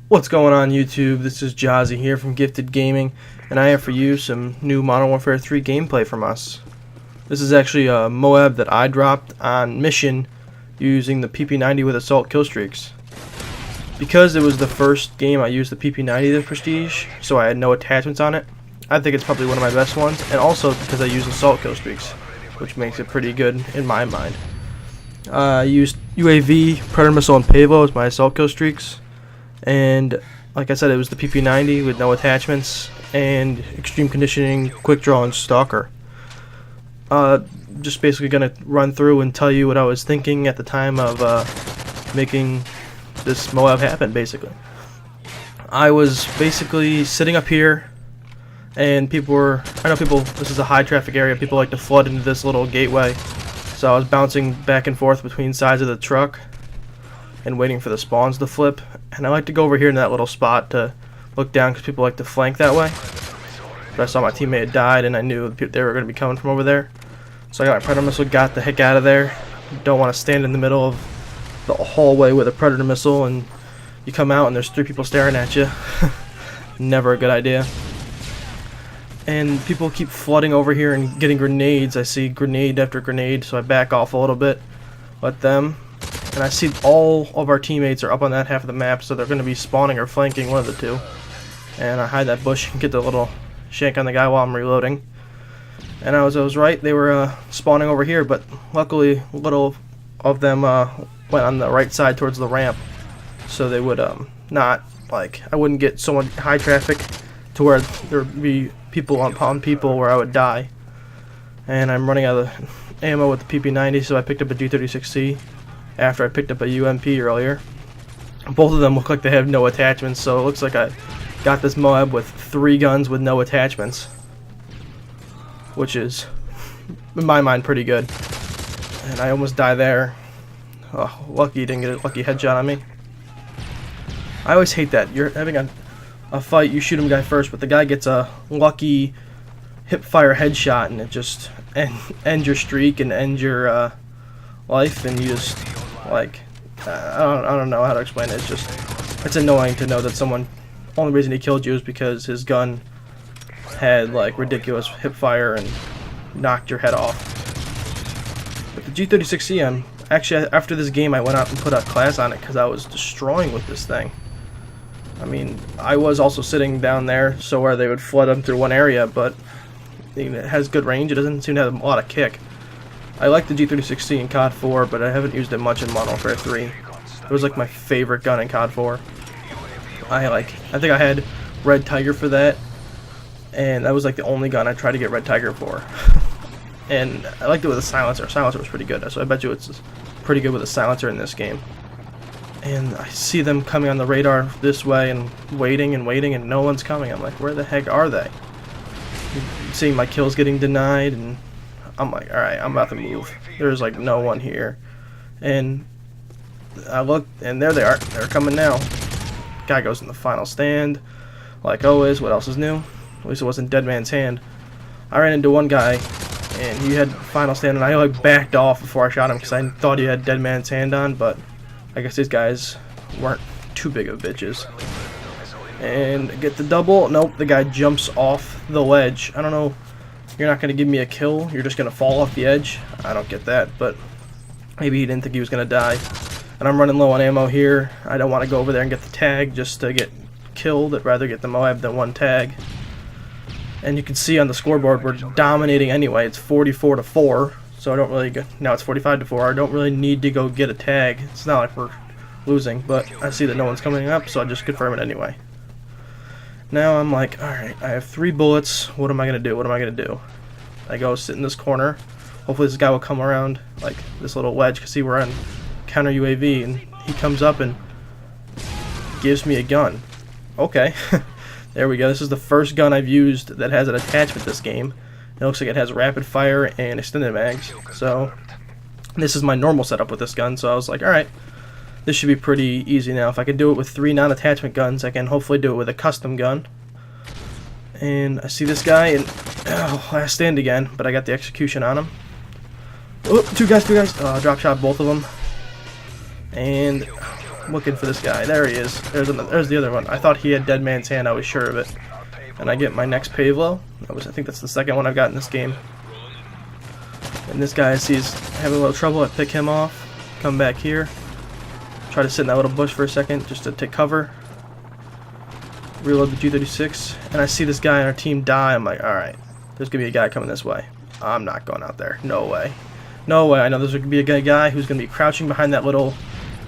What's going on YouTube? This is Jazzy here from Gifted Gaming, and I have for you some new Modern Warfare 3 gameplay from us. This is actually a MOAB that I dropped on mission using the PP90 with Assault Killstreaks. Because it was the first game I used the PP90 the Prestige, so I had no attachments on it, I think it's probably one of my best ones, and also because I use Assault Killstreaks, which makes it pretty good in my mind. I used UAV, Predator Missile, and Pavo as my Assault Killstreaks. And like I said, it was the PP90 with no attachments and extreme conditioning, quick draw, and stalker. Just basically gonna run through and tell you what I was thinking at the time of making this MOAB happen. Basically, I was basically sitting up here, and I know people, this is a high traffic area, people like to flood into this little gateway, so I was bouncing back and forth between sides of the truck and waiting for the spawns to flip. And I like to go over here in that little spot to look down because people like to flank that way. But I saw my teammate had died and I knew they were going to be coming from over there. So I got my Predator Missile, got the heck out of there. Don't want to stand in the middle of the hallway with a Predator Missile and you come out and there's 3 people staring at you. Never a good idea. And people keep flooding over here and getting grenades. I see grenade after grenade, so I back off a little bit. Let them. And I see all of our teammates are up on that half of the map, so they're going to be spawning or flanking, one of the two. And I hide that bush and get the little shank on the guy while I'm reloading. And I was right, they were spawning over here, but luckily little of them went on the right side towards the ramp, so they would not, like, I wouldn't get so much high traffic to where there would be people on people where I would die. And I'm running out of ammo with the PP90, so I picked up a G36C after I picked up a UMP earlier. Both of them look like they have no attachments, so it looks like I got this MOAB with 3 guns with no attachments, which is, in my mind, pretty good. And I almost die there. Oh, lucky you didn't get a lucky headshot on me. I always hate that. You're having a fight, you shoot him guy first, but the guy gets a lucky hip-fire headshot, and it just ends your streak and ends your life, and you just, like, I don't know how to explain it. It's annoying to know that only reason he killed you is because his gun had, like, ridiculous hip fire and knocked your head off. But the G36C, actually, after this game I went out and put a class on it because I was destroying with this thing. I mean, I was also sitting down there so where they would flood them through one area, but it has good range. It doesn't seem to have a lot of kick. I like the G36C in COD 4, but I haven't used it much in Modern Warfare 3. It was like my favorite gun in COD 4. I think I had Red Tiger for that, and that was like the only gun I tried to get Red Tiger for. And I liked it with a silencer. Silencer was pretty good, so I bet you it's pretty good with a silencer in this game. And I see them coming on the radar this way and waiting, and no one's coming. I'm like, where the heck are they? Seeing my kills getting denied, and I'm like, alright, I'm about to move. There's like no one here. And I look, and there they are. They're coming now. Guy goes in the final stand. Like always, what else is new? At least it wasn't Dead Man's Hand. I ran into one guy, and he had final stand, and I like backed off before I shot him because I thought he had Dead Man's Hand on, but I guess these guys weren't too big of bitches. And get the double. Nope, the guy jumps off the ledge. I don't know. You're not going to give me a kill, you're just going to fall off the edge. I don't get that, but maybe he didn't think he was going to die. And I'm running low on ammo here. I don't want to go over there and get the tag just to get killed. I'd rather get the MOAB than one tag. And you can see on the scoreboard we're dominating anyway. It's 44-4, so I don't really go, now it's 45-4. I don't really need to go get a tag. It's not like we're losing, but I see that no one's coming up, so I just confirm it anyway. Now I'm like, alright, I have 3 bullets. What am I going to do? What am I going to do? I go sit in this corner. Hopefully this guy will come around, like, this little wedge, because see, we're on counter UAV, and he comes up and gives me a gun. Okay. There we go. This is the first gun I've used that has an attachment this game. It looks like it has rapid fire and extended mags. So, this is my normal setup with this gun, so I was like, alright. This should be pretty easy now. If I can do it with 3 non-attachment guns, I can hopefully do it with a custom gun. And I see this guy, and last stand again, but I got the execution on him. Oh, two guys. Drop shot both of them. And looking for this guy. There he is. There's the other one. I thought he had Dead Man's Hand. I was sure of it. And I get my next Pavlo. I think that's the second one I've got in this game. And this guy, I see, is having a little trouble. I pick him off. Come back here. Try to sit in that little bush for a second just to take cover. Reload the G36. And I see this guy on our team die. I'm like, alright. There's going to be a guy coming this way. I'm not going out there. No way. No way. I know there's going to be a guy who's going to be crouching behind that little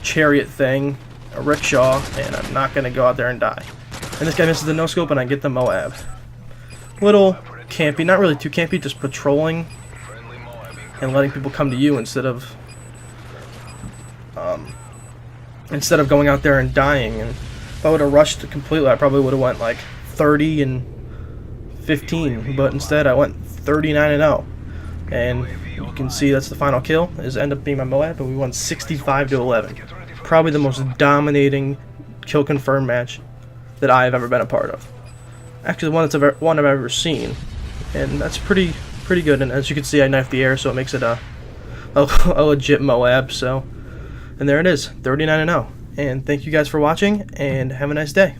chariot thing, a rickshaw, and I'm not going to go out there and die. And this guy misses the no-scope, and I get the MOAB. Little campy, not really too campy, just patrolling and letting people come to you instead of going out there and dying. And if I would have rushed completely, I probably would have went like 30 and 15, but instead I went 39 and 0. And you can see that's the final kill. Is end up being my MOAB, and we won 65-11. Probably the most dominating kill confirmed match that I have ever been a part of. Actually, the one I've ever seen, and that's pretty good. And as you can see, I knifed the air, so it makes it a legit MOAB. So, and there it is, 39 and 0. And thank you guys for watching, and have a nice day.